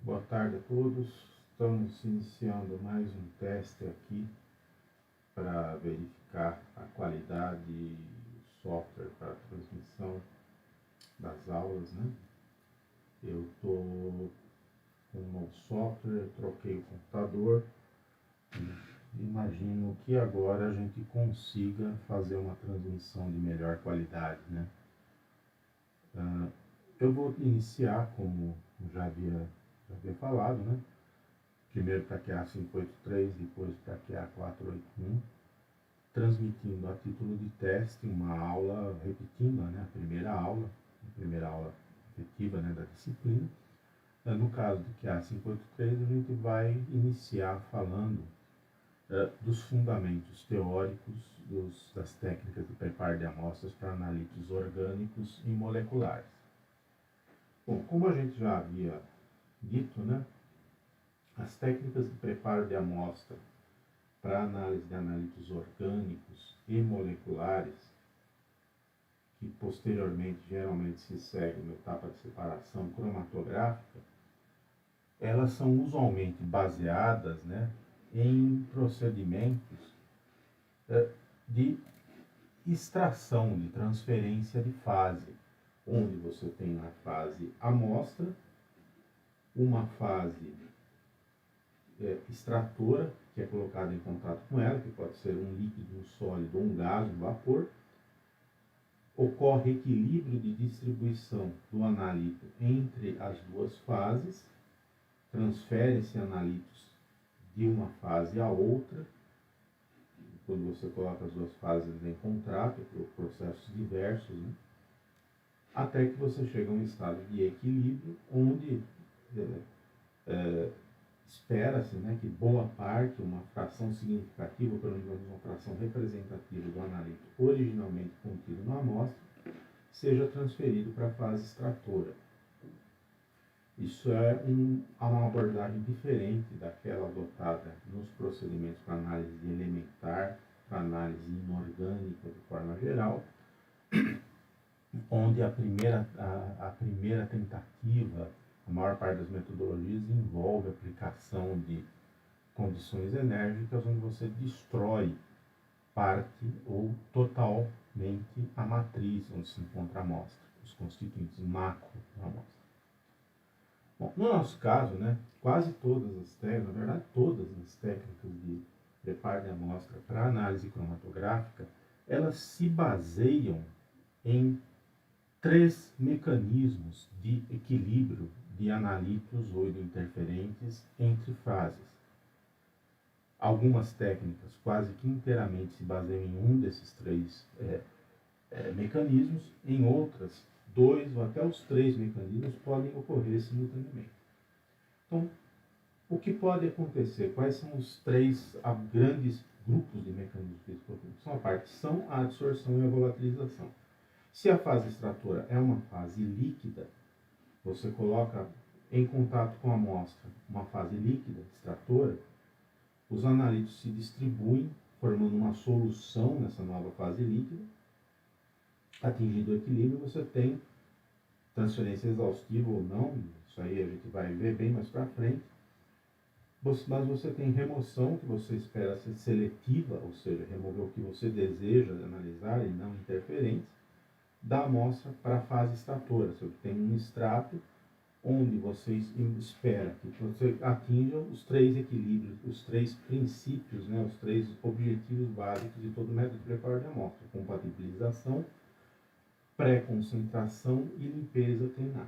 Boa tarde a todos. Estamos iniciando mais um teste aqui para verificar a qualidade do software para transmissão das aulas, né? Eu estou com um novo software, eu troquei o computador e imagino que agora a gente consiga fazer uma transmissão de melhor qualidade, né? Eu vou iniciar, como já havia falado, né? Primeiro para QA 583, depois para QA 481, transmitindo a título de teste uma aula, repetindo, né, a primeira aula efetiva, né, da disciplina. No caso do QA 583, a gente vai iniciar falando dos fundamentos teóricos das técnicas de preparo de amostras para analíticos orgânicos e moleculares. Bom, como a gente já havia dito, né, as técnicas de preparo de amostra para análise de analíticos orgânicos e moleculares, que posteriormente geralmente se segue na etapa de separação cromatográfica, elas são usualmente baseadas, né, em procedimentos de extração, de transferência de fase, onde você tem a fase amostra, uma fase extratora, que é colocada em contato com ela, que pode ser um líquido, um sólido, um gás, um vapor. Ocorre equilíbrio de distribuição do analítico entre as duas fases, transfere-se analíticos de uma fase a outra, quando você coloca as duas fases em contrato, por processos diversos, né? Até que você chega a um estado de equilíbrio, onde espera-se, né, que boa parte, uma fração significativa, pelo menos uma fração representativa do analítico originalmente contido na amostra, seja transferido para a fase extratora. Isso é uma abordagem diferente daquela adotada nos procedimentos para análise elementar, para análise inorgânica de forma geral, onde a primeira tentativa, a maior parte das metodologias envolve a aplicação de condições enérgicas, onde você destrói parte ou totalmente a matriz onde se encontra a amostra, os constituintes macro da amostra. Bom, no nosso caso, né, quase todas as técnicas, na verdade todas as técnicas de preparo de amostra para análise cromatográfica, elas se baseiam em 3 mecanismos de equilíbrio de analíticos ou de interferentes entre fases. Algumas técnicas quase que inteiramente se baseiam em um desses 3 mecanismos, em outras, 2 ou até os 3 mecanismos podem ocorrer simultaneamente. Então, o que pode acontecer? Quais são os 3 grandes grupos de mecanismos físicos? São a partição, a adsorção e a volatilização. Se a fase extratora é uma fase líquida, você coloca em contato com a amostra uma fase líquida, extratora, os analíticos se distribuem, formando uma solução nessa nova fase líquida. Atingido o equilíbrio, você tem transferência exaustiva ou não, isso aí a gente vai ver bem mais para frente, mas você tem remoção, que você espera ser seletiva, ou seja, remover o que você deseja analisar e não interferentes, da amostra para a fase extratora. Você tem um extrato onde você espera que você atinja os 3 equilíbrios, os 3 princípios, né, os 3 objetivos básicos de todo método de preparo de amostra: compatibilização, pré-concentração e limpeza treinável.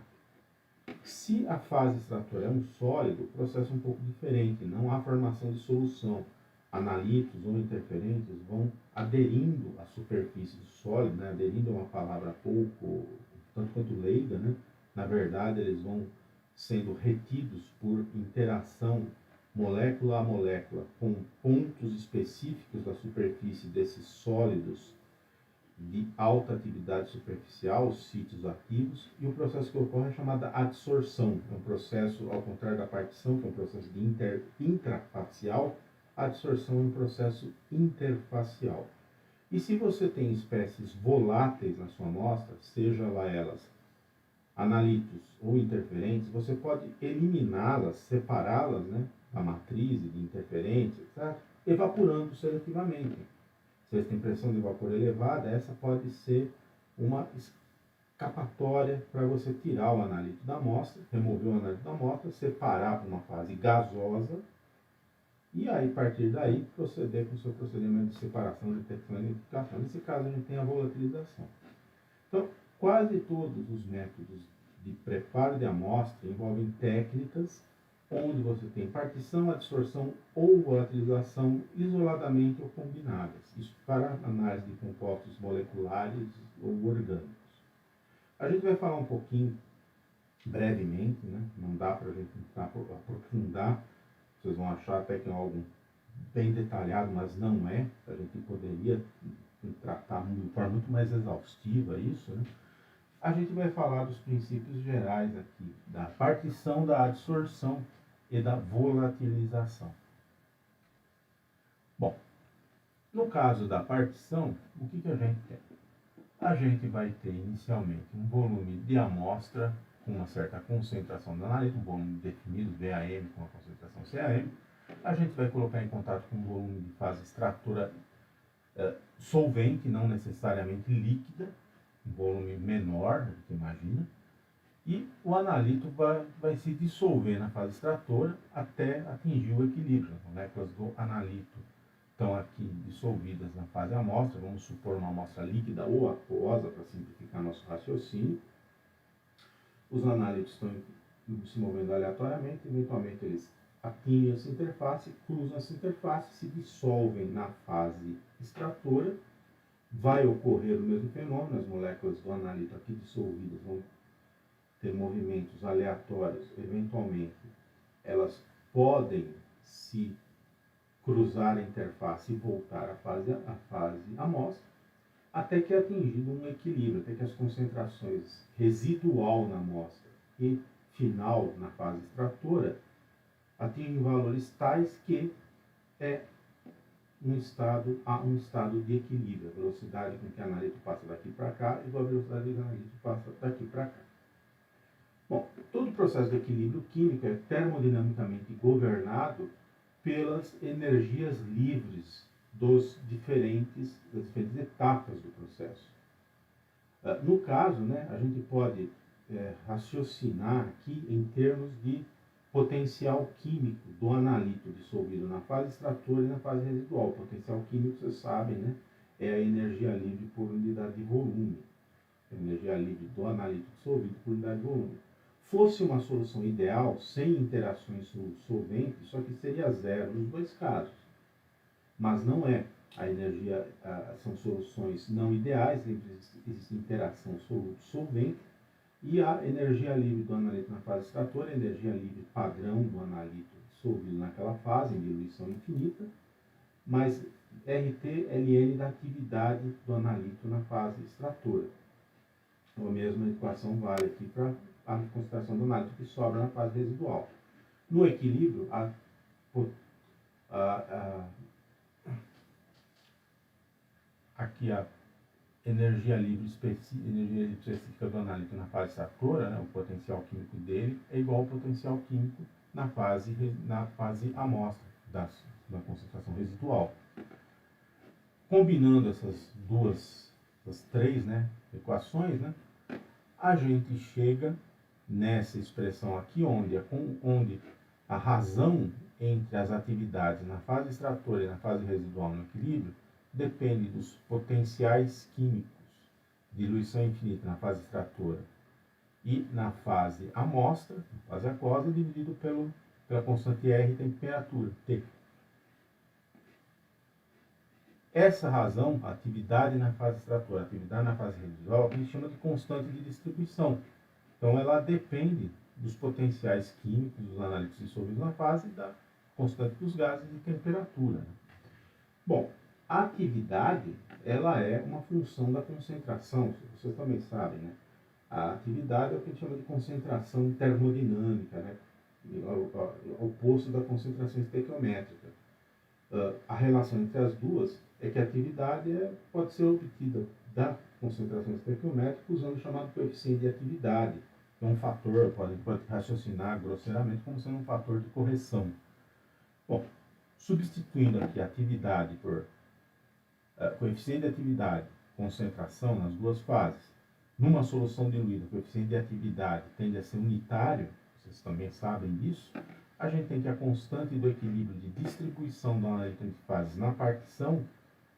Se a fase extratora é um sólido, o processo é um pouco diferente, não há formação de solução. Analíticos ou interferentes vão aderindo à superfície do sólido, né? Aderindo é uma palavra pouco, tanto quanto leiga, né? Na verdade, eles vão sendo retidos por interação molécula a molécula com pontos específicos da superfície desses sólidos de alta atividade superficial, os sítios ativos, e o processo que ocorre é chamado adsorção. É um processo, ao contrário da partição, que é um processo de intrafacial, a adsorção é um processo interfacial. E se você tem espécies voláteis na sua amostra, seja lá elas analitos ou interferentes, você pode eliminá-las, separá-las, né, da matriz de interferentes, etc., evaporando seletivamente. Se eles têm pressão de vapor elevada, essa pode ser uma escapatória para você tirar o analito da amostra, remover o analito da amostra, separar para uma fase gasosa e aí, a partir daí, proceder com o seu procedimento de separação, detecção e identificação. Nesse caso, a gente tem a volatilização. Então, quase todos os métodos de preparo de amostra envolvem técnicas onde você tem partição, adsorção ou volatilização isoladamente ou combinadas. Isso para análise de compostos moleculares ou orgânicos. A gente vai falar um pouquinho, brevemente, né? Não dá para a gente aprofundar, vocês vão achar até que é algo bem detalhado, mas não é. A gente poderia tratar de forma muito mais exaustiva isso, né? A gente vai falar dos princípios gerais aqui, da partição, da adsorção e da volatilização. Bom, no caso da partição, o que a gente tem? A gente vai ter inicialmente um volume de amostra com uma certa concentração de analito, um volume definido, VAM com a concentração CAM. A gente vai colocar em contato com um volume de fase extratora solvente, não necessariamente líquida, um volume menor do que imagina, e o analito vai se dissolver na fase extratora até atingir o equilíbrio. As moléculas do analito estão aqui dissolvidas na fase amostra, vamos supor uma amostra líquida ou aquosa, para simplificar nosso raciocínio. Os analitos estão se movendo aleatoriamente, eventualmente eles atingem essa interface, cruzam essa interface, se dissolvem na fase extratora. Vai ocorrer o mesmo fenômeno, as moléculas do analito aqui dissolvidas vão ter movimentos aleatórios, eventualmente elas podem se cruzar a interface e voltar à fase amostra, até que é atingido um equilíbrio, até que as concentrações residual na amostra e final na fase extratora atingem valores tais que é um estado de equilíbrio, a velocidade com que o analito passa daqui para cá e a velocidade que o analito passa daqui para cá. Bom, todo processo de equilíbrio químico é termodinamicamente governado pelas energias livres das diferentes etapas do processo. No caso, né, a gente pode raciocinar aqui em termos de potencial químico do analito dissolvido na fase extratora e na fase residual. O potencial químico, vocês sabem, né, é a energia livre por unidade de volume. A energia livre do analito dissolvido por unidade de volume. Fosse uma solução ideal, sem interações solventes, só que seria zero nos dois casos. Mas não é. A energia são soluções não ideais, existe interação soluto-solvente, e a energia livre do analito na fase extratora, a energia livre padrão do analito dissolvido naquela fase, em diluição infinita, mais RT, LN da atividade do analito na fase extratora. A mesma equação vale aqui para a concentração do analito que sobra na fase residual. No equilíbrio, aqui a energia livre específica do analito na fase extratora, né, o potencial químico dele, é igual ao potencial químico na fase amostra da concentração residual. Combinando essas três, né, equações, né, a gente chega nessa expressão aqui, onde a razão entre as atividades na fase extratora e na fase residual no equilíbrio depende dos potenciais químicos, diluição infinita na fase extratora e na fase amostra, na fase aquosa, dividido pela constante R, temperatura, T. Essa razão, atividade na fase extratora, atividade na fase residual, a gente chama de constante de distribuição. Então, ela depende dos potenciais químicos dos análitos dissolvidos na fase e da constante dos gases e temperatura. Bom, a atividade, ela é uma função da concentração, vocês também sabem, né? A atividade é o que a gente chama de concentração termodinâmica, né? Oposto da concentração estequiométrica. A relação entre as duas é que a atividade pode ser obtida da concentração estequiométrica usando o chamado coeficiente de atividade, é um fator, pode raciocinar grosseiramente como sendo um fator de correção. Bom, substituindo aqui atividade por coeficiente de atividade, concentração nas duas fases, numa solução diluída, o coeficiente de atividade tende a ser unitário, vocês também sabem disso, a gente tem que a constante do equilíbrio de distribuição do analítico entre fases na partição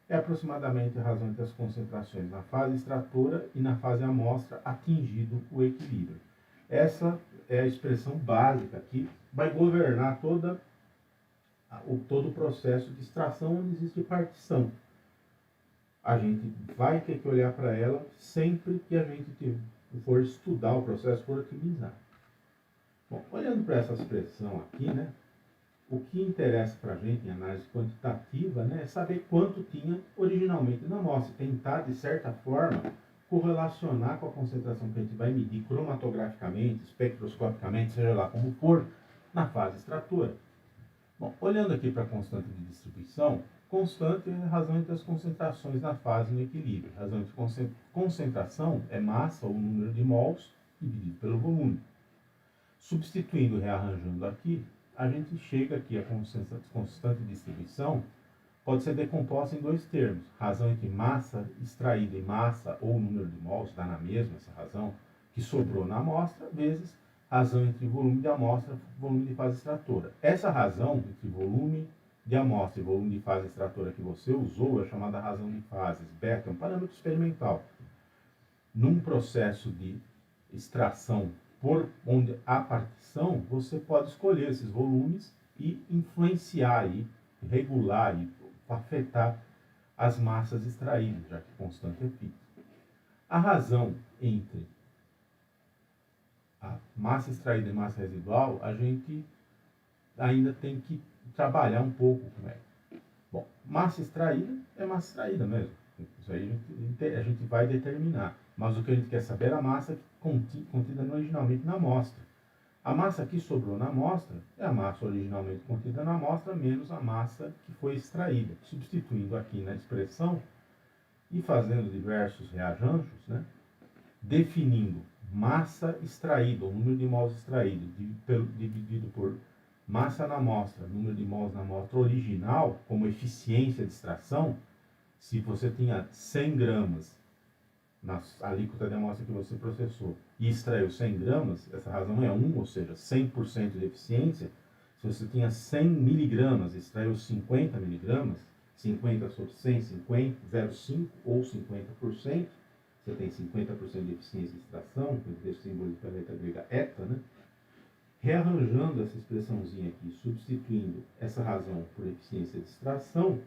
é aproximadamente a razão entre as concentrações na fase extratora e na fase amostra atingido o equilíbrio. Essa é a expressão básica que vai governar todo o processo de extração onde existe partição. A gente vai ter que olhar para ela sempre que a gente for estudar o processo, for utilizar. Bom, olhando para essa expressão aqui, né, o que interessa para a gente em análise quantitativa, né, é saber quanto tinha originalmente na amostra, tentar, de certa forma, correlacionar com a concentração que a gente vai medir cromatograficamente, espectroscopicamente, seja lá como for, na fase extratora. Bom, olhando aqui para a constante de distribuição, constante é a razão entre as concentrações na fase no equilíbrio. A razão entre concentração é massa ou número de mols dividido pelo volume. Substituindo e rearranjando aqui, a gente chega aqui a constante de distribuição pode ser decomposta em dois termos. Razão entre massa extraída e massa ou número de mols, dá na mesma essa razão, que sobrou na amostra, vezes razão entre volume de amostra e volume de fase extratora. Essa razão entre volume de amostra e volume de fase extratora que você usou é chamada razão de fases. Beta é um parâmetro experimental. Num processo de extração por onde há partição, você pode escolher esses volumes e influenciar, e regular e afetar as massas extraídas, já que constante é fixa. A razão entre a massa extraída e massa residual, a gente ainda tem que trabalhar um pouco com ela. Bom, massa extraída é massa extraída mesmo. Isso aí a gente vai determinar. Mas o que a gente quer saber é a massa contida originalmente na amostra. A massa que sobrou na amostra é a massa originalmente contida na amostra menos a massa que foi extraída. Substituindo aqui na expressão e fazendo diversos rearranjos, né? Definindo massa extraída, o número de mols extraído, dividido por massa na amostra, número de mols na amostra original, como eficiência de extração. Se você tinha 100 gramas na alíquota de amostra que você processou e extraiu 100 gramas, essa razão é 1, ou seja, 100% de eficiência. Se você tinha 100 miligramas e extraiu 50 miligramas, 50 sobre 100, 50, 0,5 ou 50%, você tem 50% de eficiência de extração, que deixa o símbolo pela letra grega eta, né? Rearranjando essa expressãozinha aqui, substituindo essa razão por eficiência de extração,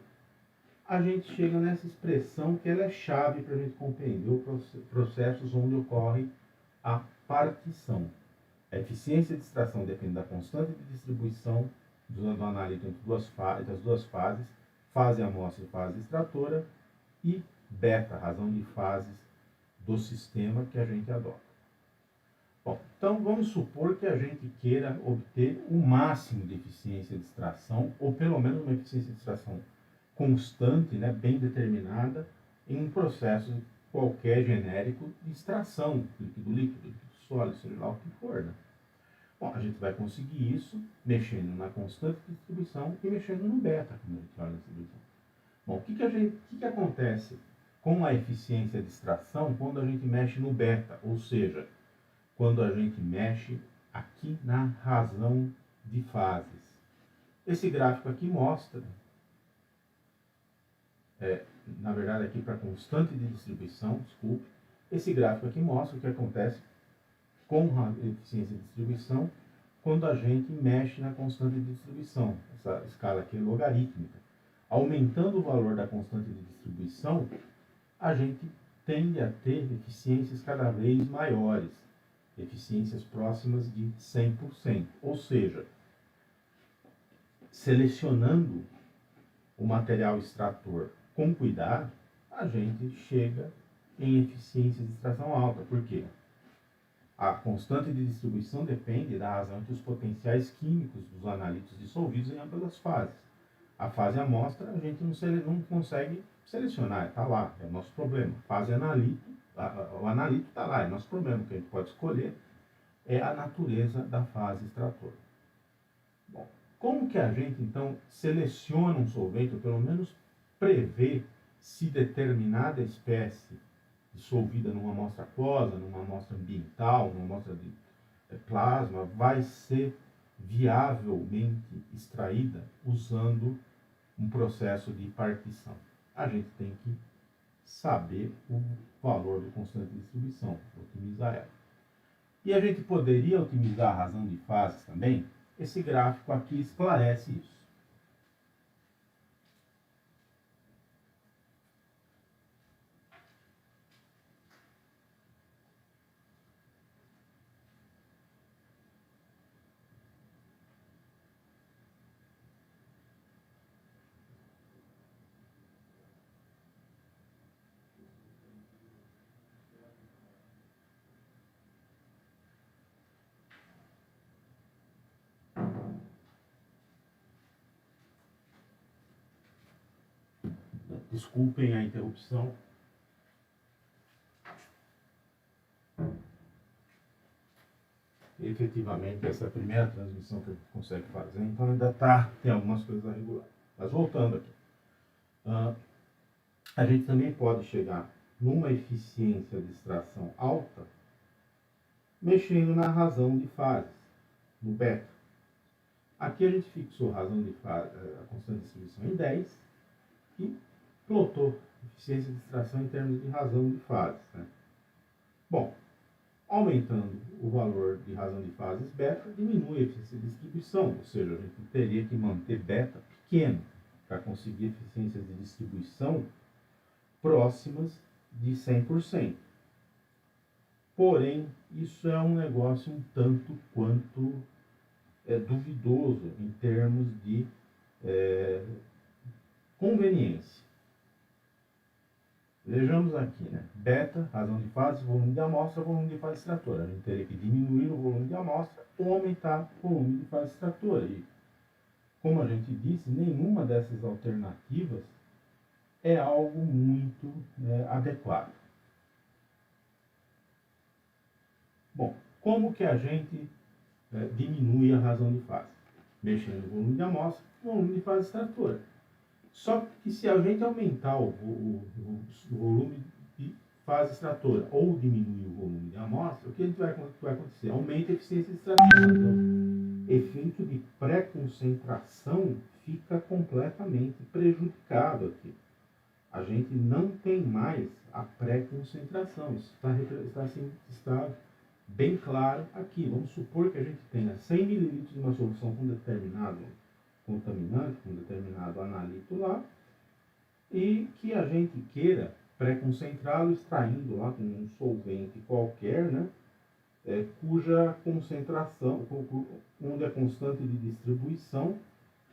a gente chega nessa expressão que ela é chave para a gente compreender os processos onde ocorre a partição. A eficiência de extração depende da constante de distribuição do analítico entre as duas fases, fase amostra e fase extratora, e beta, razão de fases do sistema que a gente adota. Bom, então vamos supor que a gente queira obter o máximo de eficiência de extração, ou pelo menos uma eficiência de extração constante, né, bem determinada, em um processo qualquer genérico de extração, líquido sólido, seja lá o que for. Né? Bom, a gente vai conseguir isso mexendo na constante de distribuição e mexendo no beta, quando a gente olha na distribuição. Bom, o que acontece com a eficiência de extração quando a gente mexe no beta, ou seja, quando a gente mexe aqui na razão de fases? Esse gráfico aqui mostra, na verdade aqui para constante de distribuição, desculpe, esse gráfico aqui mostra o que acontece com a eficiência de distribuição quando a gente mexe na constante de distribuição. Essa escala aqui é logarítmica. Aumentando o valor da constante de distribuição, a gente tende a ter eficiências cada vez maiores, eficiências próximas de 100%. Ou seja, selecionando o material extrator com cuidado, a gente chega em eficiência de extração alta. Por quê? A constante de distribuição depende da razão entre os potenciais químicos dos analíticos dissolvidos em ambas as fases. A fase amostra a gente não consegue selecionar, está lá, é o nosso problema. Fase analítico, o analítico está lá, é nosso problema, que a gente pode escolher é a natureza da fase extratora. Bom, como que a gente, então, seleciona um solvente, ou pelo menos prevê se determinada espécie dissolvida numa amostra aquosa, numa amostra ambiental, numa amostra de plasma, vai ser viavelmente extraída usando um processo de partição? A gente tem que saber o valor do constante de distribuição, otimizar ela. E a gente poderia otimizar a razão de fases também? Esse gráfico aqui esclarece isso. Desculpem a interrupção. Efetivamente, essa é a primeira transmissão que eu consigo fazer, então ainda tem algumas coisas a regular. Mas voltando aqui. A gente também pode chegar numa eficiência de extração alta mexendo na razão de fases, no beta. Aqui a gente fixou a razão de fase, a constante de distribuição em 10 e plotou eficiência de extração em termos de razão de fases. Né? Bom, aumentando o valor de razão de fases beta, diminui a eficiência de distribuição, ou seja, a gente teria que manter beta pequeno para conseguir eficiências de distribuição próximas de 100%. Porém, isso é um negócio um tanto quanto duvidoso em termos de conveniência. Vejamos aqui, né? Beta, razão de fase, volume de amostra, volume de fase extratora. A gente teria que diminuir o volume de amostra ou aumentar o volume de fase extratora. E, como a gente disse, nenhuma dessas alternativas é algo muito adequado. Bom, como que a gente diminui a razão de fase? Mexendo no volume de amostra, volume de fase extratora. Só que se a gente aumentar o volume de fase extratora ou diminuir o volume de amostra, o que vai acontecer? Aumenta a eficiência de extração. Então, efeito de pré-concentração fica completamente prejudicado aqui. A gente não tem mais a pré-concentração. Isso está bem claro aqui. Vamos supor que a gente tenha 100 ml de uma solução com determinado contaminante, com determinado analito lá, e que a gente queira pré-concentrá-lo extraindo lá com um solvente qualquer, né, cuja concentração, onde a constante de distribuição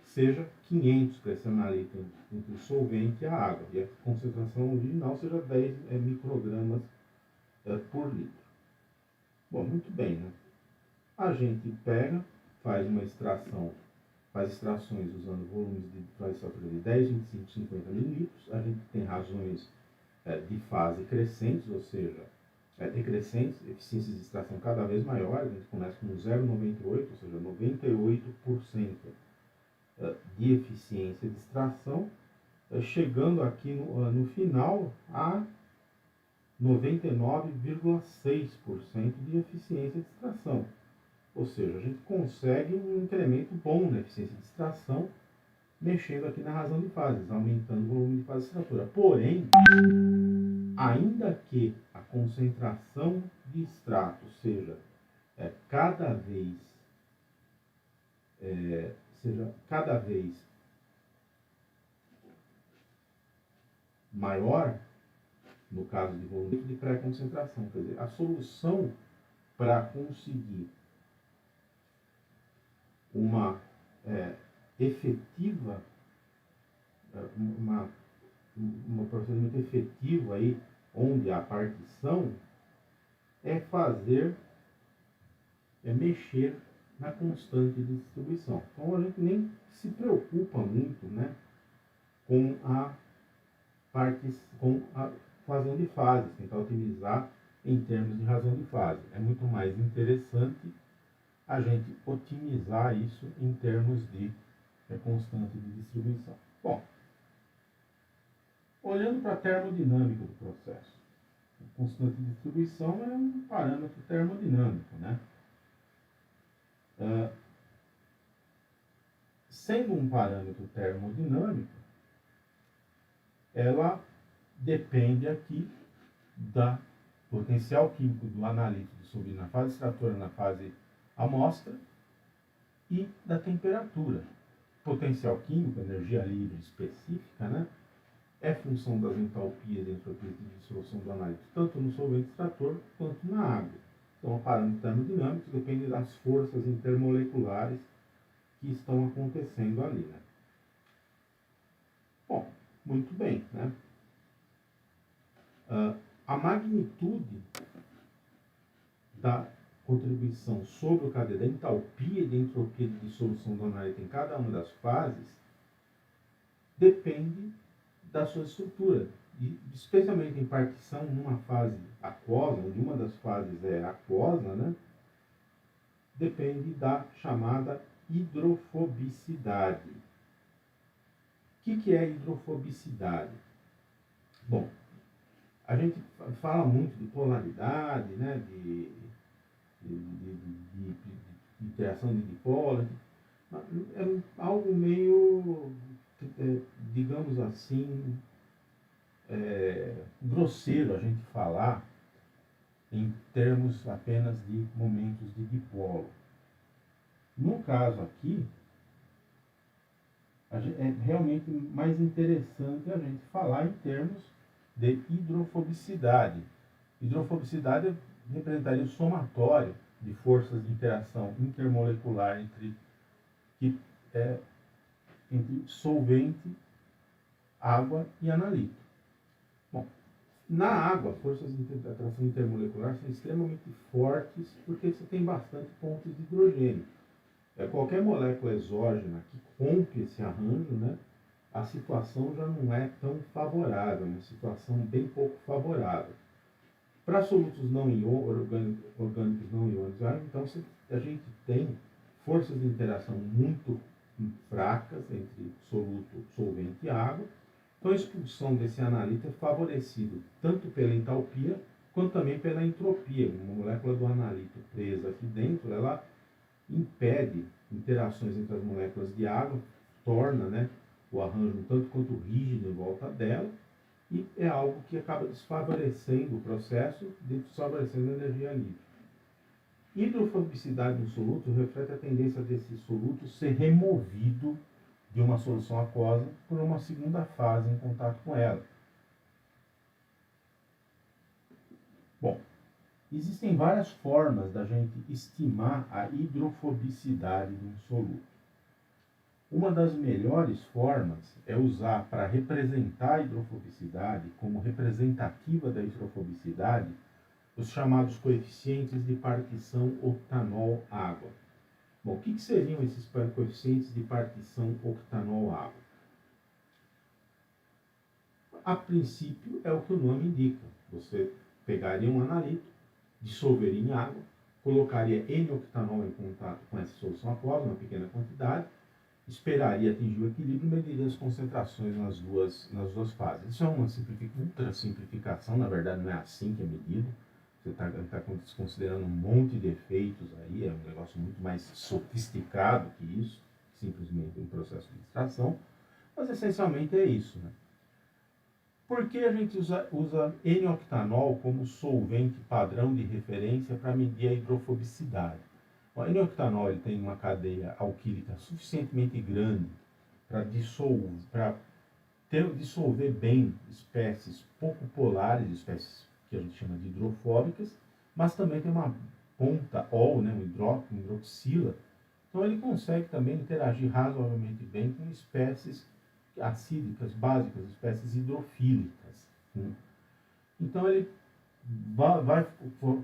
seja 500 para esse analito entre o solvente e a água, e a concentração original seja 10 microgramas por litro. Bom, muito bem, né? A gente pega, faz extrações usando volumes de 10, 25, 50 mililitros. A gente tem razões de fase crescentes, ou seja, decrescentes, eficiências de extração cada vez maiores. A gente começa com 0,98, ou seja, 98% de eficiência de extração, chegando aqui no final a 99,6% de eficiência de extração. Ou seja, a gente consegue um incremento bom na eficiência de extração, mexendo aqui na razão de fases, aumentando o volume de fase extratora. Porém, ainda que a concentração de extrato seja cada vez maior, no caso de volume de pré-concentração, quer dizer, a solução para conseguir uma efetiva, um procedimento efetivo aí, onde a partição mexer na constante de distribuição. Então a gente nem se preocupa muito, né, com a razão de fases, tentar otimizar em termos de razão de fase. É muito mais interessante a gente otimizar isso em termos de constante de distribuição. Bom, olhando para a termodinâmica do processo, a constante de distribuição é um parâmetro termodinâmico, né? Sendo um parâmetro termodinâmico, ela depende aqui da potencial químico do analítico dissolvido na fase extratora, na fase amostra, e da temperatura. Potencial químico, energia livre específica, né, é função das entalpias e entropias de dissolução do analítico, tanto no solvente extrator quanto na água. Então, o parâmetro termodinâmico depende das forças intermoleculares que estão acontecendo ali, né? Bom, muito bem, né? A magnitude da contribuição sobre o KD, da entalpia e da entropia de dissolução do analítico em cada uma das fases, depende da sua estrutura. E, especialmente em partição, numa fase aquosa, onde uma das fases é aquosa, né, depende da chamada hidrofobicidade. O que é hidrofobicidade? Bom, a gente fala muito de polaridade, né, de interação de dipolo, é algo meio, digamos assim, grosseiro a gente falar em termos apenas de momentos de dipolo. No caso aqui, é realmente mais interessante a gente falar em termos de hidrofobicidade. Hidrofobicidade representaria o somatório de forças de interação intermolecular entre solvente, água e analítico. Bom, na água, forças de atração intermolecular são extremamente fortes porque você tem bastante pontos de hidrogênio. Qualquer molécula exógena que rompe esse arranjo, né, a situação já não é tão favorável, é uma situação bem pouco favorável. Para solutos orgânicos não ionizados, então a gente tem forças de interação muito fracas entre soluto, solvente e água. Então a expulsão desse analito é favorecido tanto pela entalpia quanto também pela entropia. Uma molécula do analito presa aqui dentro, ela impede interações entre as moléculas de água, torna, né, o arranjo um tanto quanto rígido em volta dela, e é algo que acaba desfavorecendo o processo, desfavorecendo a energia livre. Hidrofobicidade no soluto reflete a tendência desse soluto ser removido de uma solução aquosa por uma segunda fase em contato com ela. Bom, existem várias formas da gente estimar a hidrofobicidade de um soluto. Uma das melhores formas é usar para representar a hidrofobicidade, como representativa da hidrofobicidade, os chamados coeficientes de partição octanol-água. Bom, o que seriam esses coeficientes de partição octanol-água? A princípio, é o que o nome indica. Você pegaria um analito, dissolveria em água, colocaria N-octanol em contato com essa solução aquosa, uma pequena quantidade, esperaria atingir o equilíbrio e mediria as concentrações nas duas fases. Isso é uma ultra simplificação, na verdade não é assim que é medido. Você está considerando um monte de efeitos aí, é um negócio muito mais sofisticado que isso, simplesmente um processo de extração, mas essencialmente é isso, né? Por que a gente usa N-octanol como solvente padrão de referência para medir a hidrofobicidade? O N-octanol ele tem uma cadeia alquílica suficientemente grande para dissolver bem espécies pouco polares, espécies que a gente chama de hidrofóbicas, mas também tem uma ponta ol, né, um hidroxila. Então ele consegue também interagir razoavelmente bem com espécies acídicas, básicas, espécies hidrofílicas. Então ele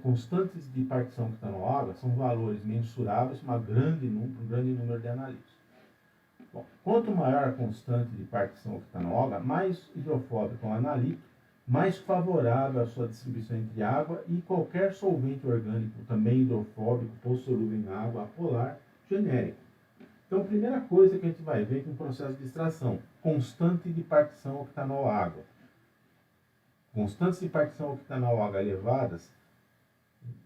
constantes de partição que está na água são valores mensuráveis para um grande número de analíticos. Bom, quanto maior a constante de partição que está na água, mais hidrofóbico é o analito, mais favorável à sua distribuição entre água e qualquer solvente orgânico, também hidrofóbico, solúvel em água, apolar, genérico. Então, a primeira coisa que a gente vai ver é um processo de extração constante de partição octanol-água. Constantes de partição octanol-água elevadas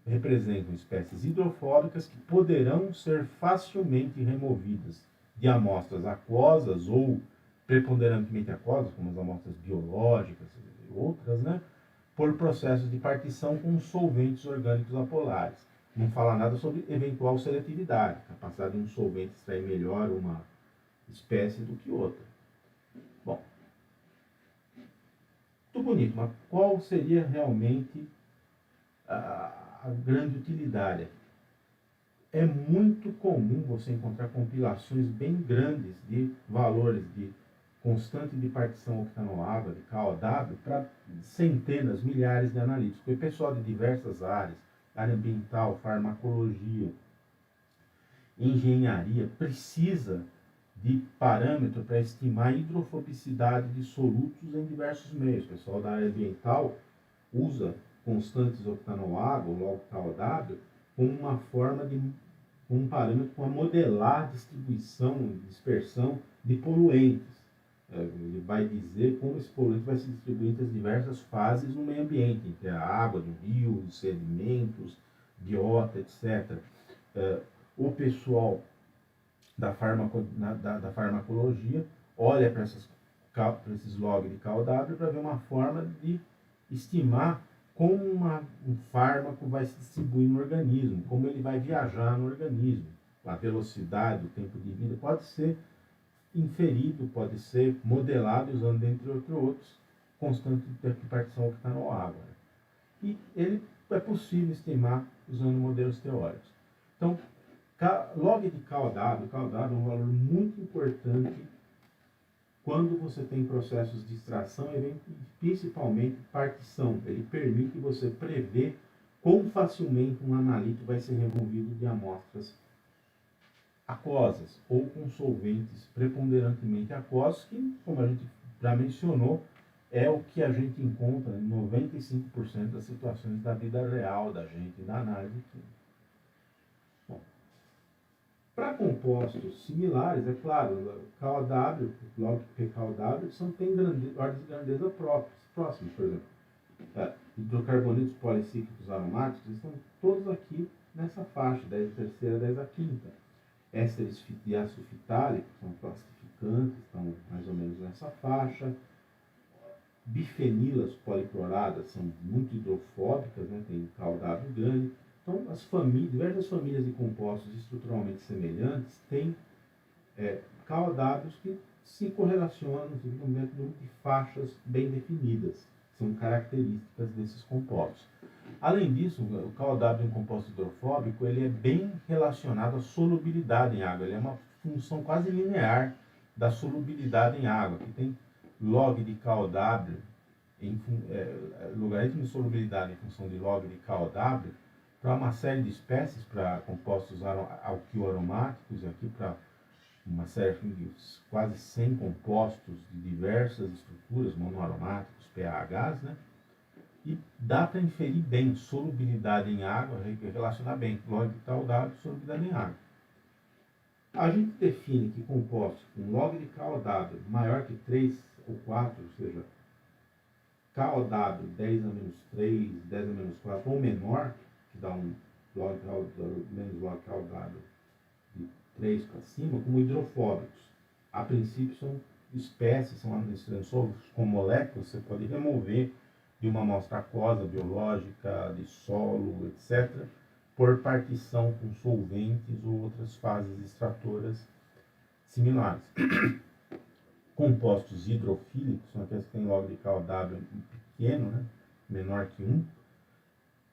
representam espécies hidrofóbicas que poderão ser facilmente removidas de amostras aquosas ou preponderantemente aquosas, como as amostras biológicas e outras, né, por processos de partição com solventes orgânicos apolares. Não fala nada sobre eventual seletividade, capacidade de um solvente extrair melhor uma espécie do que outra. Bom, muito bonito, mas qual seria realmente a grande utilidade? É muito comum você encontrar compilações bem grandes de valores de constante de partição octanol-água, de KOW, para centenas, milhares de analíticos. O pessoal de diversas áreas, área ambiental, farmacologia, engenharia, precisa de parâmetro para estimar a hidrofobicidade de solutos em diversos meios. O pessoal da área ambiental usa constantes octanol-água, logo KOW, como uma forma de um parâmetro para modelar a distribuição, dispersão de poluentes. Ele vai dizer como esse poluente vai se distribuir entre as diversas fases no meio ambiente, entre a água do rio, os sedimentos, biota, etc. O pessoal da farmacologia olha para esses logs de KOW para ver uma forma de estimar como um fármaco vai se distribuir no organismo, como ele vai viajar no organismo. A velocidade, o tempo de vida pode ser inferido, pode ser modelado usando, entre outros, constante de partição octanol-água. E ele é possível estimar usando modelos teóricos. Então, log de KOW é um valor muito importante quando você tem processos de extração e principalmente partição. Ele permite você prever quão facilmente um analítico vai ser removido de amostras aquosas ou com solventes preponderantemente aquosos, que, como a gente já mencionou, é o que a gente encontra em 95% das situações da vida real da gente, da análise química. Bom, para compostos similares, é claro, KOW, log pKOW, têm ordens de grandeza próximas, por exemplo. Hidrocarbonetos policíclicos aromáticos estão todos aqui nessa faixa, 10^3, 10^5. Ésteres de ácido fitálico são classificantes, estão mais ou menos nessa faixa. Bifenilas policloradas são muito hidrofóbicas, né? Tem KOW grande. Então, diversas famílias de compostos estruturalmente semelhantes têm KOWs que se correlacionam dentro de faixas bem definidas. São características desses compostos. Além disso, o KOW de um composto hidrofóbico ele é bem relacionado à solubilidade em água. Ele é uma função quase linear da solubilidade em água, que tem log de KOW, logaritmo de solubilidade em função de log de KOW, para uma série de espécies, para compostos alquilo-aromáticos, e aqui para uma série de quase 100 compostos de diversas estruturas, monoaromáticos, pHs, né? E dá para inferir bem solubilidade em água, relacionar bem log de KOW e solubilidade em água. A gente define que compostos com log de KOW maior que 3 ou 4, ou seja, KOW 10^-3, 10^-4 ou menor, que dá um log menos log KOW de 3 para cima, como hidrofóbicos. A princípio são espécies, são administrações com moléculas, você pode remover de uma amostra aquosa, biológica, de solo, etc., por partição com solventes ou outras fases extratoras similares. Compostos hidrofílicos, são aqueles que têm log de KOW pequeno, né? Menor que 1.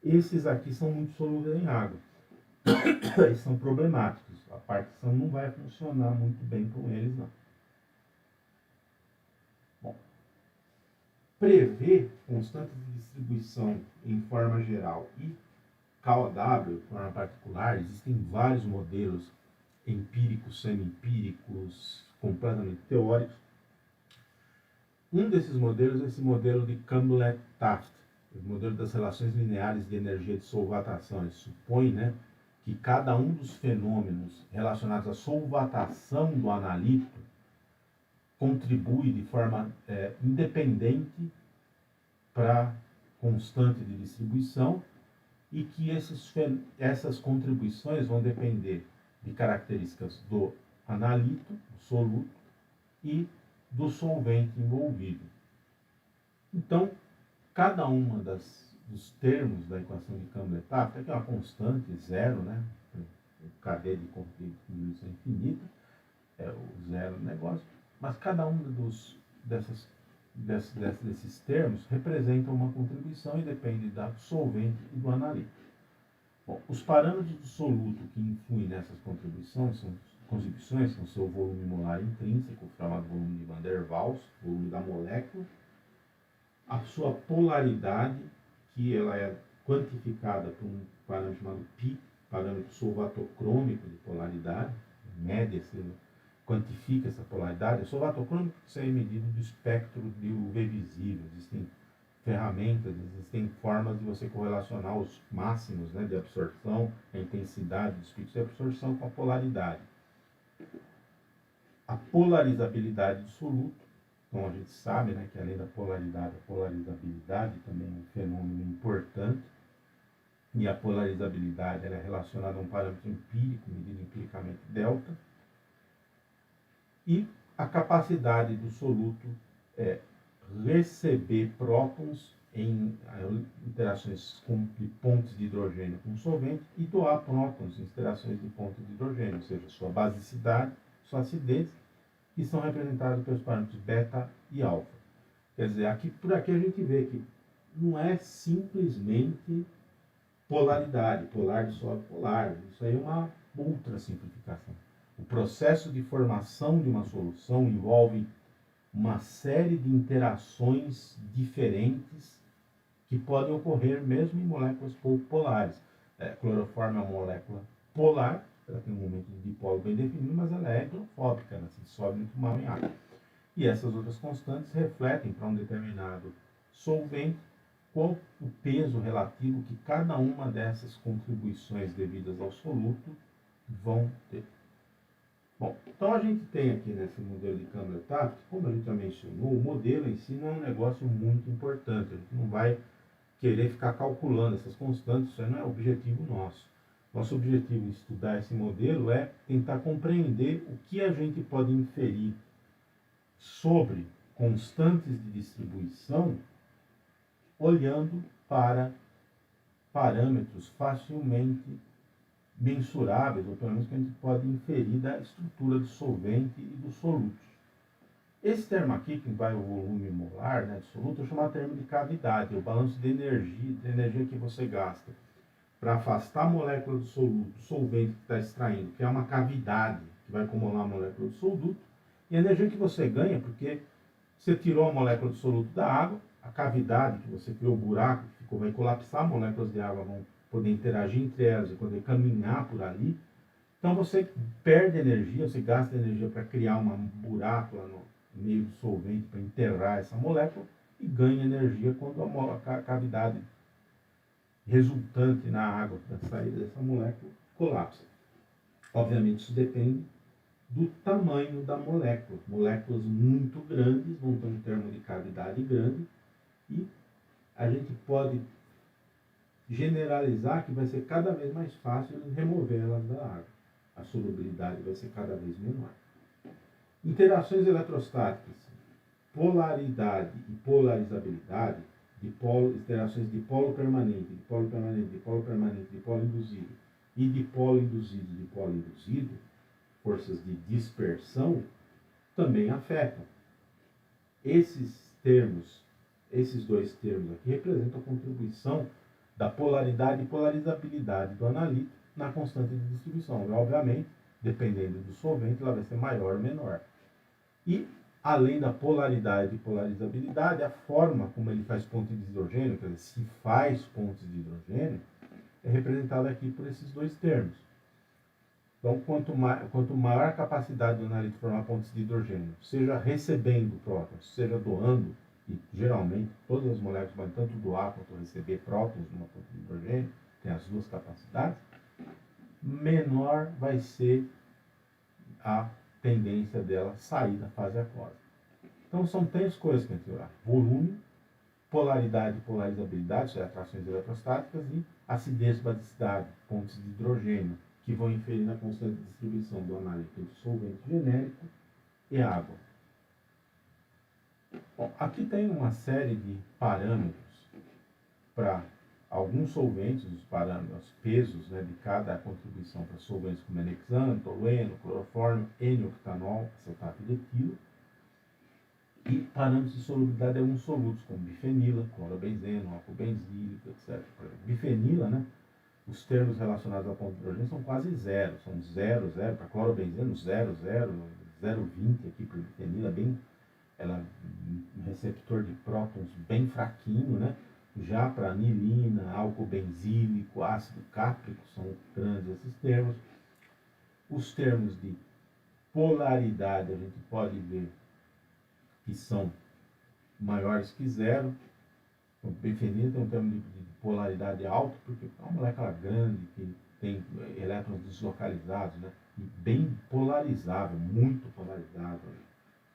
Esses aqui são muito solúveis em água. Eles são problemáticos. A partição não vai funcionar muito bem com eles, não. Bom, prever constantes de distribuição em forma geral e KOW de forma particular, existem vários modelos empíricos, semi-empíricos, completamente teóricos, Um desses modelos é esse modelo de Campbell-Taft, o modelo das relações lineares de energia de solvatação. Ele supõe, né, que cada um dos fenômenos relacionados à solvatação do analito contribui de forma independente para a constante de distribuição e que essas contribuições vão depender de características do analito, do soluto, e do solvente envolvido. Então, cada uma dos termos da equação de Campbell-Taft, aqui é uma constante, zero, né? O KD de contribuição infinita, é o zero do negócio, mas cada um desses termos representa uma contribuição e depende do solvente e do analito. Bom, os parâmetros do soluto que influem nessas contribuições são o seu volume molar intrínseco, chamado volume de Van der Waals, volume da molécula, a sua polaridade, que ela é quantificada por um parâmetro chamado π, parâmetro solvatocrômico de polaridade, mede, quantifica essa polaridade. O solvatocrômico é medido do espectro de UV visível. Existem ferramentas, existem formas de você correlacionar os máximos, né, de absorção, a intensidade dos picos de absorção com a polaridade. A polarizabilidade do soluto, então a gente sabe, né, que além da polaridade, a polarizabilidade também é um fenômeno importante, e a polarizabilidade ela é relacionada a um parâmetro empírico, medido empiricamente delta, e a capacidade do soluto receber prótons em interações de pontos de hidrogênio com solvente e doar prótons em interações de pontos de hidrogênio, ou seja, sua basicidade, sua acidez, que são representados pelos parâmetros beta e alfa. Quer dizer, por aqui a gente vê que não é simplesmente polaridade, polar dissolve polar. Isso aí é uma ultra simplificação. O processo de formação de uma solução envolve uma série de interações diferentes que podem ocorrer mesmo em moléculas pouco polares. A cloroformo é uma molécula polar, ela tem um momento de dipolo bem definido, mas ela é hidrofóbica, ela se dissolve muito mal em água. E essas outras constantes refletem para um determinado solvente qual o peso relativo que cada uma dessas contribuições devidas ao soluto vão ter. Bom, então a gente tem aqui nesse modelo de Campbell-Taft, como a gente já mencionou, o modelo em si não é um negócio muito importante. A gente não vai querer ficar calculando essas constantes, isso aí não é objetivo nosso. Nosso objetivo em estudar esse modelo é tentar compreender o que a gente pode inferir sobre constantes de distribuição olhando para parâmetros facilmente mensuráveis, ou pelo menos que a gente pode inferir da estrutura do solvente e dos solutos. Esse termo aqui, que vai o volume molar, né, de soluto, é chamado termo de cavidade, é o balanço de energia que você gasta para afastar a molécula do soluto, do solvente que está extraindo, que é uma cavidade que vai acumular a molécula do soluto, e a energia que você ganha, porque você tirou a molécula do soluto da água, a cavidade que você criou, o buraco que ficou, vai colapsar, moléculas de água vão poder interagir entre elas e poder caminhar por ali. Então você perde energia, você gasta energia para criar um buraco lá no meio do solvente para enterrar essa molécula e ganha energia quando a cavidade resultante na água da saída dessa molécula colapsa. Obviamente isso depende do tamanho da molécula. Moléculas muito grandes vão ter um termo de cavidade grande e a gente pode generalizar que vai ser cada vez mais fácil removê-las da água. A solubilidade vai ser cada vez menor. Interações eletrostáticas, polaridade e polarizabilidade, interações de polo permanente, de polo permanente, de polo permanente, de polo induzido e de polo induzido, forças de dispersão, também afetam. Esses dois termos aqui representam a contribuição da polaridade e polarizabilidade do analito na constante de distribuição. E, obviamente, dependendo do solvente, ela vai ser maior ou menor. E, além da polaridade e polarizabilidade, a forma como ele faz pontos de hidrogênio, quer dizer, se faz pontos de hidrogênio, é representada aqui por esses dois termos. Então, quanto maior a capacidade do analito formar pontes de hidrogênio, seja recebendo prótons, seja doando, e geralmente todas as moléculas podem tanto doar quanto receber prótons numa ponte de hidrogênio, tem as duas capacidades, menor vai ser a tendência dela sair da fase aquosa. Então, são três coisas que a gente vai olhar: volume, polaridade e polarizabilidade, isso é atrações eletrostáticas, e acidez e basicidade, pontes de hidrogênio, que vão inferir na constante de distribuição do analito entre solvente genérico e água. Bom, aqui tem uma série de parâmetros para alguns solventes, os parâmetros, os pesos, né, de cada contribuição para solventes como enexano, tolueno, clorofórmio, N-octanol, acetato de etilo, e parâmetros de solubilidade de alguns solutos, como bifenila, clorobenzeno, álcool benzílico, etc. Por exemplo, bifenila, né, os termos relacionados ao ponto de hidrogênio são quase zero, são 0, 0, para clorobenzeno 0, 0, 0,20 aqui para bifenila, ela é um receptor de prótons bem fraquinho, né? Já para anilina, álcool benzílico, ácido cáprico, são grandes esses termos. Os termos de polaridade a gente pode ver que são maiores que zero. O bifenila tem um termo de polaridade alto, porque é uma molécula grande, que tem elétrons deslocalizados, né? E bem polarizável, muito polarizável.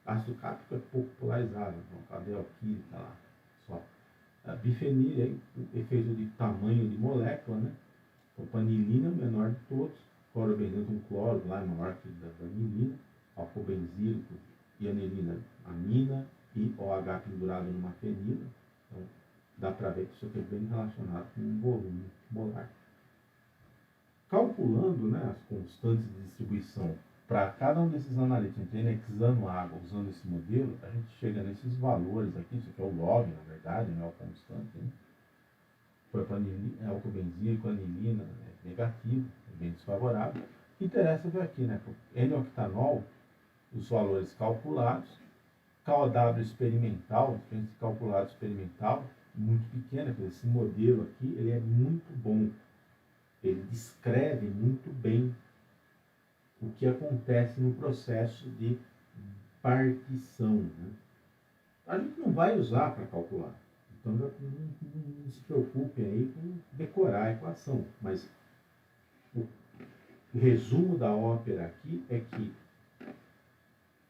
Ácido cáprico é pouco polarizado, então cadeia alquílica lá, só. A bifenila é efeito de tamanho de molécula, né? A anilina é o menor de todos, clorobenzeno com cloro lá é maior que da anilina, álcool benzílico e anilina, amina e OH pendurado numa fenila. Então, dá para ver que isso aqui é bem relacionado com o volume molar. Calculando, né, as constantes de distribuição para cada um desses analitos, entre anexando água, usando esse modelo, a gente chega nesses valores aqui. Isso aqui é o log, na verdade, não é o constante. Né? Foi para álcool benzílico, anilina, é negativo, é bem desfavorável. Interessa ver aqui, né, para o N-octanol, os valores calculados, KOW experimental, diferença de calculado experimental, muito pequena, porque esse modelo aqui ele é muito bom. Ele descreve muito bem o que acontece no processo de partição. Né? A gente não vai usar para calcular, então não se preocupem aí com decorar a equação, mas o resumo da ópera aqui é que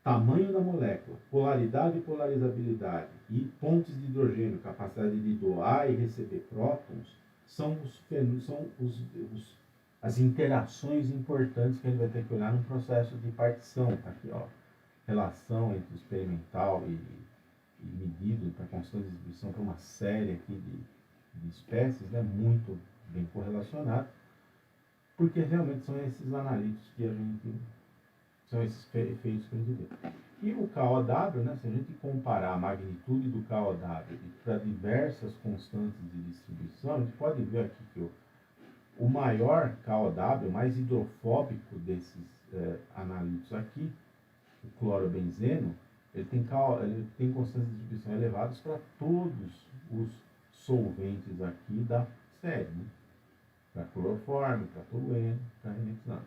tamanho da molécula, polaridade e polarizabilidade e pontes de hidrogênio, capacidade de doar e receber prótons, são as interações importantes que a gente vai ter que olhar no processo de partição. Tá aqui, ó, relação entre experimental e medido para constante de distribuição para uma série aqui de espécies, né, muito bem correlacionado, porque realmente são esses analitos que a gente, são esses efeitos que a gente vê. E o KOW, né, se a gente comparar a magnitude do KOW para diversas constantes de distribuição, a gente pode ver aqui que o maior KOW, o mais hidrofóbico desses analitos aqui, o clorobenzeno, ele tem constantes de distribuição elevadas para todos os solventes aqui da série, né? Para clorofórmio, para tolueno, para enexano.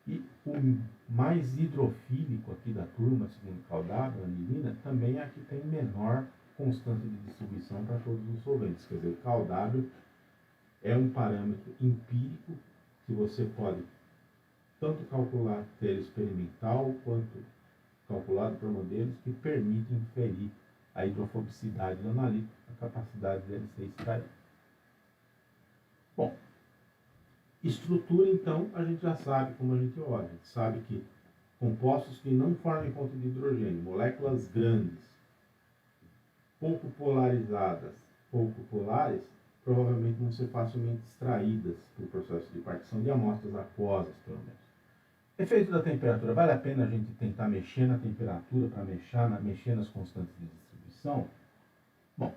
E o mais hidrofílico aqui da turma, segundo o KOW, a anilina, também é a que tem menor constante de distribuição para todos os solventes. Quer dizer, o KOW é um parâmetro empírico que você pode tanto calcular pela experimental quanto calculado por modelos que permitem inferir a hidrofobicidade do analito, a capacidade dele ser extraído. Bom, estrutura, então, a gente já sabe como a gente olha. A gente sabe que compostos que não formem ponto de hidrogênio, moléculas grandes, pouco polarizadas, pouco polares, provavelmente vão ser facilmente extraídas pelo processo de partição de amostras aquosas, pelo menos. Efeito da temperatura. Vale a pena a gente tentar mexer na temperatura para mexer nas constantes de distribuição? Bom,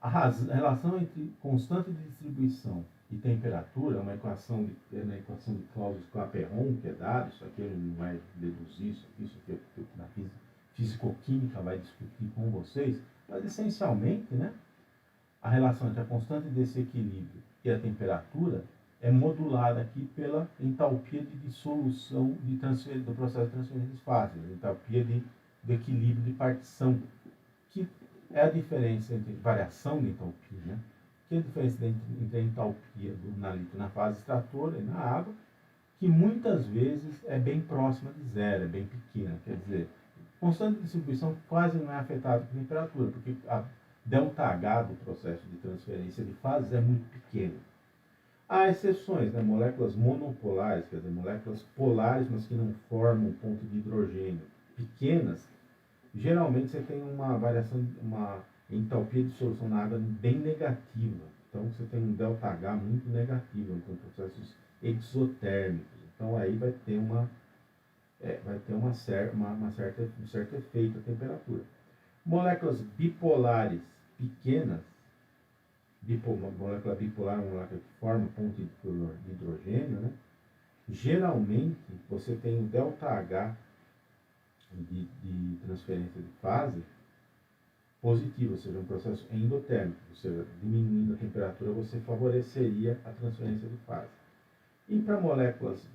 a relação entre constante de distribuição e temperatura é uma equação na equação de Clausius-Clapeyron, que é dada. Isso aqui ele não vai deduzir, isso aqui na fisicoquímica vai discutir com vocês, mas essencialmente, né, a relação entre a constante desse equilíbrio e a temperatura é modulada aqui pela entalpia de dissolução do processo de transferência de fases, entalpia do equilíbrio de partição, que é a diferença entre variação de entalpia, né? Que é a diferença entre a entalpia do nalito na fase extratora e na água, que muitas vezes é bem próxima de zero, é bem pequena. Quer dizer, constante de distribuição quase não é afetada por temperatura, porque a ΔH do processo de transferência de fases é muito pequeno. Há exceções, né? Moléculas monopolares, quer dizer, moléculas polares, mas que não formam ponto de hidrogênio, pequenas, geralmente você tem uma variação, uma entalpia de dissolução na água bem negativa. Então você tem um ΔH muito negativo, então processos exotérmicos. Então aí vai ter um certo efeito a temperatura. Moléculas bipolares pequenas, molécula bipolar é uma molécula que forma ponto de hidrogênio, né? Geralmente você tem um ΔH de transferência de fase positivo, ou seja, um processo endotérmico, ou seja, diminuindo a temperatura você favoreceria a transferência de fase. E para moléculas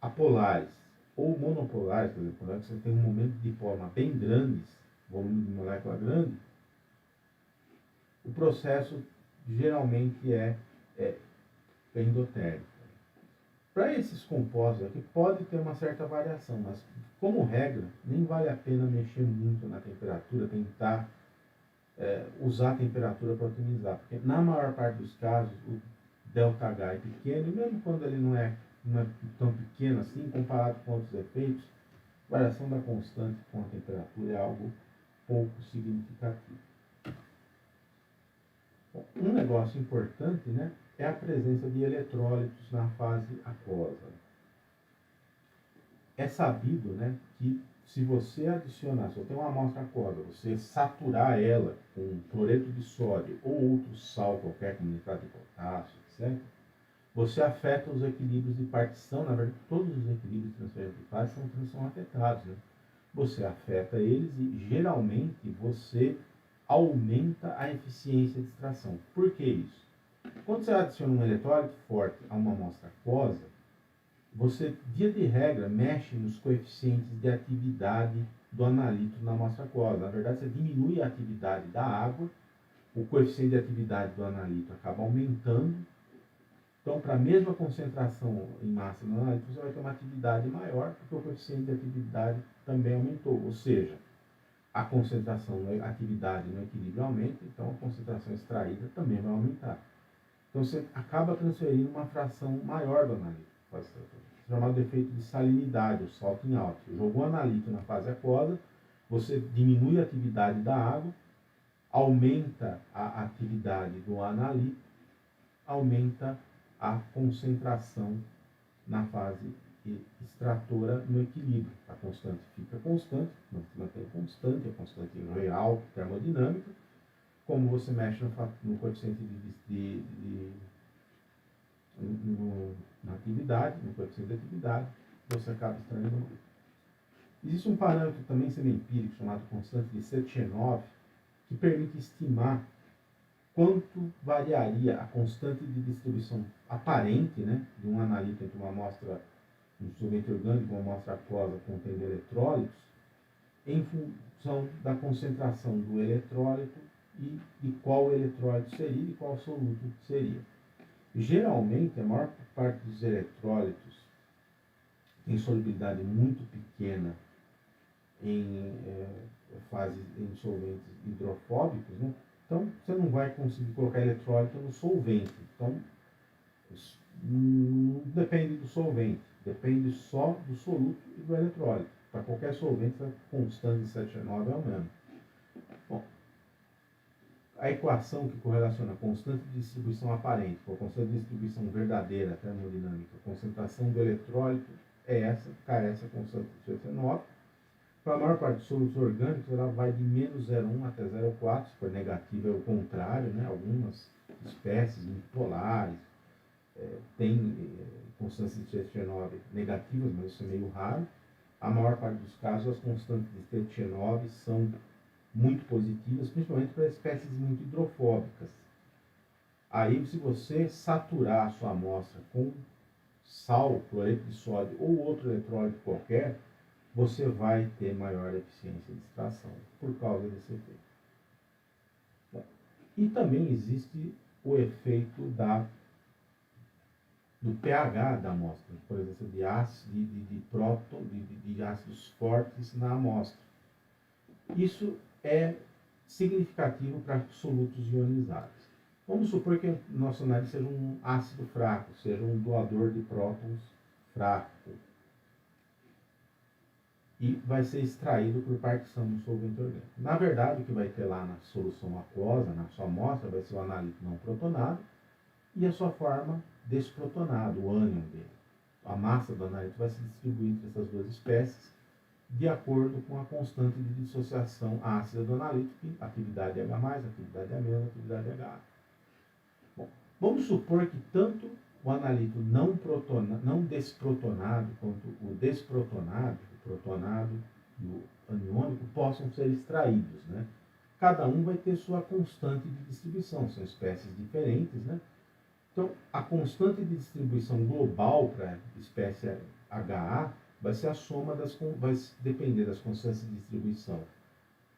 apolares ou monopolares, por exemplo, moléculas que têm um momento de dipolar bem grandes, volume de molécula grande, o processo geralmente é endotérmico. Para esses compostos aqui pode ter uma certa variação, mas como regra, nem vale a pena mexer muito na temperatura, tentar usar a temperatura para otimizar, porque na maior parte dos casos o ΔH é pequeno, e mesmo quando ele não é tão pequeno assim, comparado com outros efeitos, a variação da constante com a temperatura é algo pouco significativo. Bom, um negócio importante, né, é a presença de eletrólitos na fase aquosa. É sabido, né, que se você adicionar, se você tem uma amostra aquosa, você saturar ela com cloreto de sódio ou outro sal qualquer, como nitrato de potássio, etc., você afeta os equilíbrios de partição. Na verdade, todos os equilíbrios de transferência de fase são afetados, né? Você afeta eles e, geralmente, você aumenta a eficiência de extração. Por que isso? Quando você adiciona um eletrólito forte a uma amostra aquosa, você, via de regra, mexe nos coeficientes de atividade do analito na amostra aquosa. Na verdade, você diminui a atividade da água, o coeficiente de atividade do analito acaba aumentando. Então, para a mesma concentração em massa no analito, você vai ter uma atividade maior, porque o coeficiente de atividade também aumentou. Ou seja, a concentração, a atividade no equilíbrio aumenta, então a concentração extraída também vai aumentar. Então, você acaba transferindo uma fração maior do analito. Chamado efeito de salinidade, o salting out. Jogou analito na fase aquosa, você diminui a atividade da água, aumenta a atividade do analito, aumenta a concentração na fase extratora no equilíbrio. A constante fica constante, não se mantém constante, a constante real termodinâmica. Como você mexe no coeficiente na atividade, no coeficiente de atividade, você acaba extraindo mais. Existe um parâmetro também semi-empírico chamado constante de Sechenov, que permite estimar quanto variaria a constante de distribuição aparente, né, de um analito entre uma amostra, um solvente orgânico, uma amostra aquosa contendo eletrólitos, em função da concentração do eletrólito e de qual eletrólito seria e qual soluto seria. Geralmente, a maior parte dos eletrólitos tem solubilidade muito pequena em solventes hidrofóbicos, né? Então, você não vai conseguir colocar eletrólito no solvente. Então, não depende do solvente, depende só do soluto e do eletrólito. Para qualquer solvente, a constante de Sechenov é o mesmo. Bom, a equação que correlaciona a constante de distribuição aparente com a constante de distribuição verdadeira termodinâmica, a concentração do eletrólito, é essa, essa constante de Sechenov. Para a maior parte dos solutos orgânicos, ela vai de menos 0,1 até 0,4, se for negativa é o contrário, né? Algumas espécies muito polares têm constantes de Sechenov negativas, mas isso é meio raro. A maior parte dos casos, as constantes de Sechenov são muito positivas, principalmente para espécies muito hidrofóbicas. Aí, se você saturar a sua amostra com sal, cloreto de sódio ou outro eletrólito qualquer, você vai ter maior eficiência de extração por causa desse efeito. Bom, e também existe o efeito do pH da amostra, por exemplo, de ácido, de próton, de ácidos fortes na amostra. Isso é significativo para solutos ionizáveis. Vamos supor que nosso nariz seja um ácido fraco, seja um doador de prótons fraco, e vai ser extraído por partição do solvente orgânico. Na verdade, o que vai ter lá na solução aquosa, na sua amostra, vai ser o analito não protonado e a sua forma desprotonado, o ânion dele. A massa do analito vai se distribuir entre essas duas espécies de acordo com a constante de dissociação ácida do analito, que atividade H+, atividade A-, atividade H. Bom, vamos supor que tanto o analito não desprotonado quanto o desprotonado, o protonado e o aniônico, possam ser extraídos, né? Cada um vai ter sua constante de distribuição, são espécies diferentes, né? Então, a constante de distribuição global para a espécie HA vai ser a soma vai depender das constantes de distribuição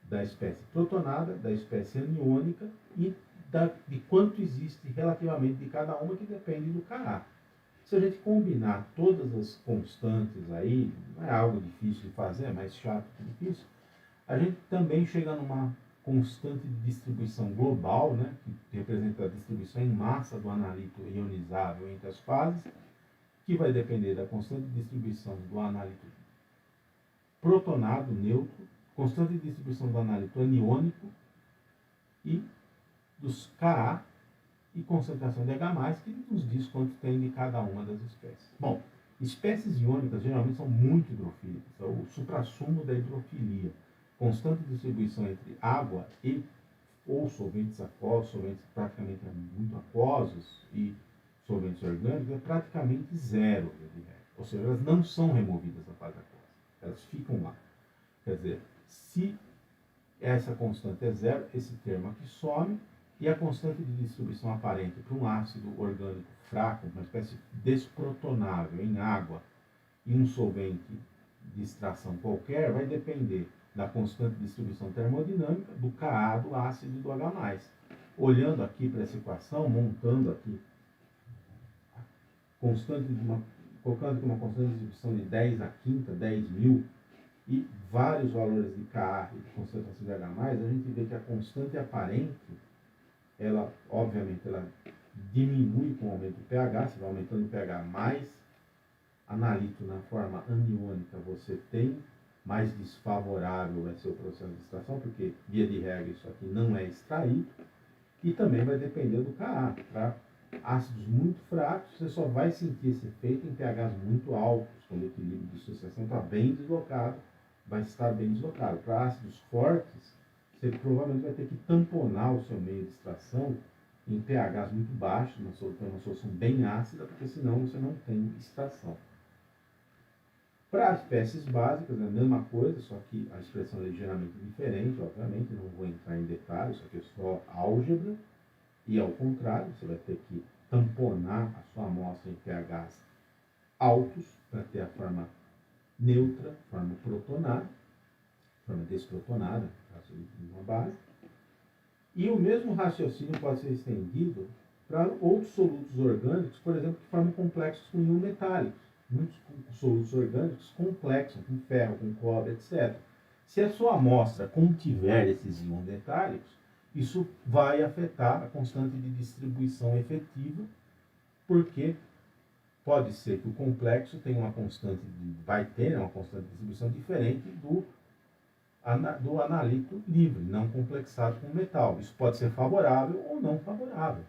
da espécie protonada, da espécie aniônica e de quanto existe relativamente de cada uma, que depende do Ka. Se a gente combinar todas as constantes aí, não é algo difícil de fazer, é mais chato que difícil, a gente também chega numa constante de distribuição global, né, que representa a distribuição em massa do analito ionizável entre as fases, que vai depender da constante de distribuição do analito protonado neutro, constante de distribuição do analito aniônico e dos Ka e concentração de H+, que nos diz quanto tem de cada uma das espécies. Bom, espécies iônicas geralmente são muito hidrofílicas, é o suprassumo da hidrofilia. Constante distribuição entre água ou solventes aquosos, solventes praticamente muito aquosos e solventes orgânicos é praticamente zero, ou seja, elas não são removidas da fase aquosa, elas ficam lá. Quer dizer, se essa constante é zero, esse termo aqui some, e a constante de distribuição aparente para um ácido orgânico fraco, uma espécie desprotonável em água, e um solvente de extração qualquer, vai depender da constante de distribuição termodinâmica, do Ka, do ácido e do H+. Olhando aqui para essa equação, montando aqui, colocando aqui uma constante de distribuição de 10 a quinta, 10.000, e vários valores de Ka e de concentração de H+, a gente vê que a constante aparente, ela, obviamente, ela diminui com o aumento do pH, se vai aumentando o pH, mais analito na forma aniônica você tem, mais desfavorável vai ser o processo de extração, porque, via de regra, isso aqui não é extraído, e também vai depender do Ka. Para ácidos muito fracos, você só vai sentir esse efeito em pHs muito altos, quando o equilíbrio de dissociação está bem deslocado, vai estar bem deslocado. Para ácidos fortes, você provavelmente vai ter que tamponar o seu meio de extração em pHs muito baixos, uma solução bem ácida, porque senão você não tem extração. Para as espécies básicas é a mesma coisa, só que a expressão é ligeiramente diferente, obviamente, não vou entrar em detalhes, isso aqui é só álgebra, e ao contrário, você vai ter que tamponar a sua amostra em pHs altos para ter a forma neutra, forma protonada, forma desprotonada, caso de uma base. E o mesmo raciocínio pode ser estendido para outros solutos orgânicos, por exemplo, que formam complexos com íons metálicos. Muitos solutos orgânicos complexos, com ferro, com cobre, etc. Se a sua amostra contiver esses íons metálicos, isso vai afetar a constante de distribuição efetiva, porque pode ser que o complexo tenha vai ter uma constante de distribuição diferente do analito livre, não complexado com metal. Isso pode ser favorável ou não favorável.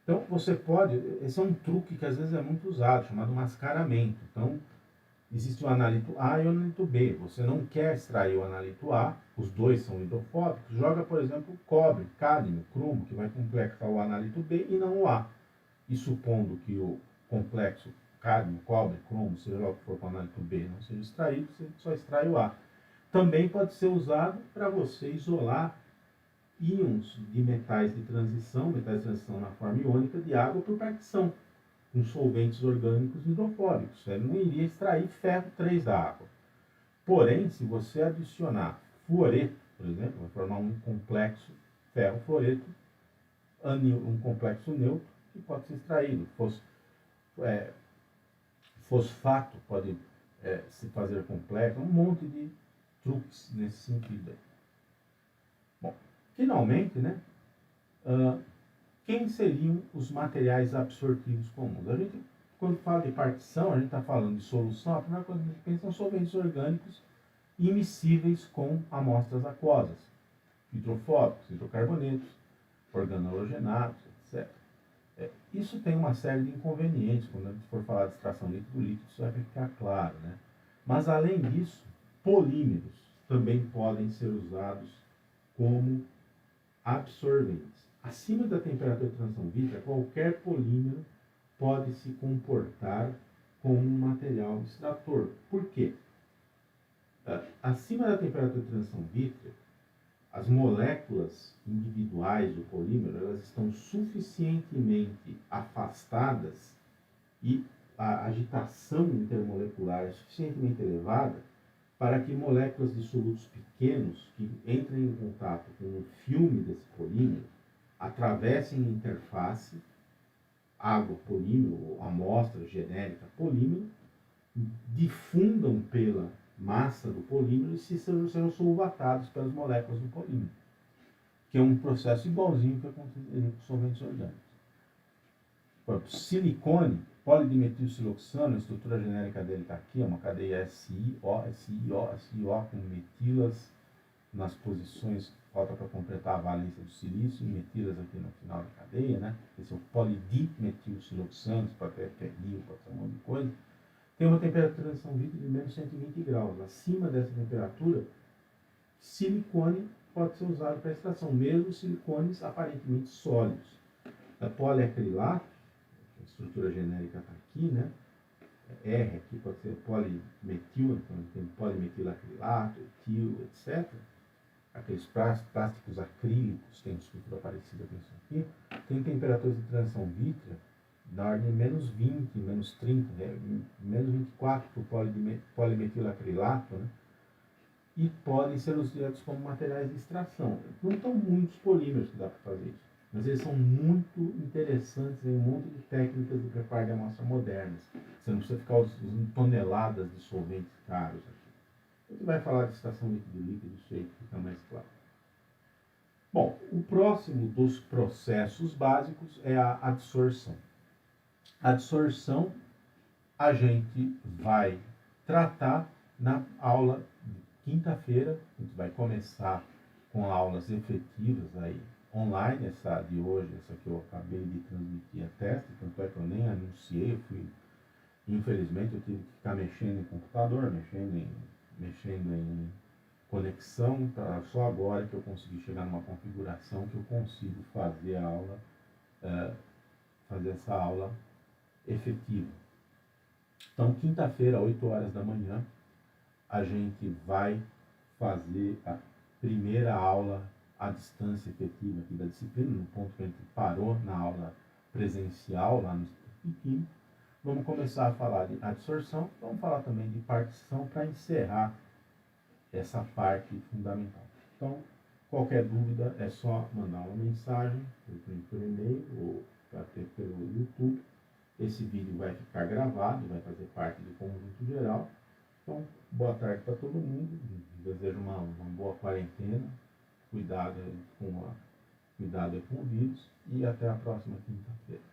Então, você pode, esse é um truque que às vezes é muito usado, chamado mascaramento. Então, existe o analito A e o analito B. Você não quer extrair o analito A, os dois são hidrofóbicos, joga, por exemplo, cobre, cádmio, cromo, que vai complexar o analito B e não o A. E supondo que o complexo cádmio, cobre, cromo, seja lá o que for com o analito B, não seja extraído, você só extrai o A. Também pode ser usado para você isolar íons de metais de transição na forma iônica de água por partição, com solventes orgânicos hidrofóbicos. Ele não iria extrair ferro 3 da água. Porém, se você adicionar fluoreto, por exemplo, vai formar um complexo ferro-fluoreto, um complexo neutro, que pode ser extraído. Fosfato pode se fazer complexo, um monte de truques nesse sentido aí. Bom, finalmente, né, quem seriam os materiais absortivos comuns? A gente, quando fala de partição, a gente está falando de solução, a primeira coisa que a gente pensa são solventes orgânicos immiscíveis com amostras aquosas, hidrofóbicos, hidrocarbonetos, organorogenados, etc. Isso tem uma série de inconvenientes. Quando a gente for falar de extração líquido-líquido, isso vai ficar claro, né? Mas, além disso, polímeros também podem ser usados como absorventes. Acima da temperatura de transição vítrea, qualquer polímero pode se comportar como um material extrator. Por quê? Acima da temperatura de transição vítrea, as moléculas individuais do polímero elas estão suficientemente afastadas e a agitação intermolecular é suficientemente elevada para que moléculas de solutos pequenos que entrem em contato com o filme desse polímero atravessem a interface água-polímero ou amostra genérica polímero, difundam pela massa do polímero e serão solvatados pelas moléculas do polímero, que é um processo igualzinho que acontece com solventes orgânicos. Por exemplo, silicone, polidimetilsiloxano, a estrutura genérica dele está aqui, é uma cadeia SiO, com metilas nas posições, falta para completar a valência do silício, e metilas aqui no final da cadeia, né? Esse é o polidimetilsiloxano, pode ter rio, pode ser um monte de coisa. Tem uma temperatura de transição vítrea de menos 120 graus. Acima dessa temperatura, silicone pode ser usado para extração, mesmo silicones aparentemente sólidos. A poliacrilato, a estrutura genérica está aqui, né? R aqui pode ser polimetil, então tem polimetilacrilato, etil, etc. Aqueles plásticos acrílicos têm estrutura parecida com isso aqui. Tem temperaturas de transição vítrea da ordem de menos 20, menos 30, menos 24 para o polimetilacrilato, né? E podem ser usados como materiais de extração. Não estão muitos polímeros que dá para fazer isso, mas eles são muito interessantes em um monte de técnicas de preparo de amostra modernas. Você não precisa ficar usando toneladas de solventes caros aqui. A gente vai falar de extração líquido-líquido, isso aí fica mais claro. Bom, o próximo dos processos básicos é a adsorção. A adsorção a gente vai tratar na aula de quinta-feira. A gente vai começar com aulas efetivas aí online. Essa de hoje, essa que eu acabei de transmitir a teste, tanto é que eu nem anunciei, infelizmente eu tive que ficar mexendo em computador, mexendo em conexão, só agora que eu consegui chegar numa configuração que eu consigo fazer a aula, fazer essa aula efetiva. Então, quinta-feira, 8 horas da manhã, a gente vai fazer a primeira aula à distância efetiva aqui da disciplina, no ponto que a gente parou na aula presencial lá no Instituto Químico. Vamos começar a falar de adsorção, vamos falar também de partição para encerrar essa parte fundamental. Então, qualquer dúvida é só mandar uma mensagem por e-mail ou pelo YouTube. Esse vídeo vai ficar gravado, vai fazer parte do conjunto geral. Então, boa tarde para todo mundo. Desejo uma boa quarentena. Cuidado com o vírus. E até a próxima quinta-feira.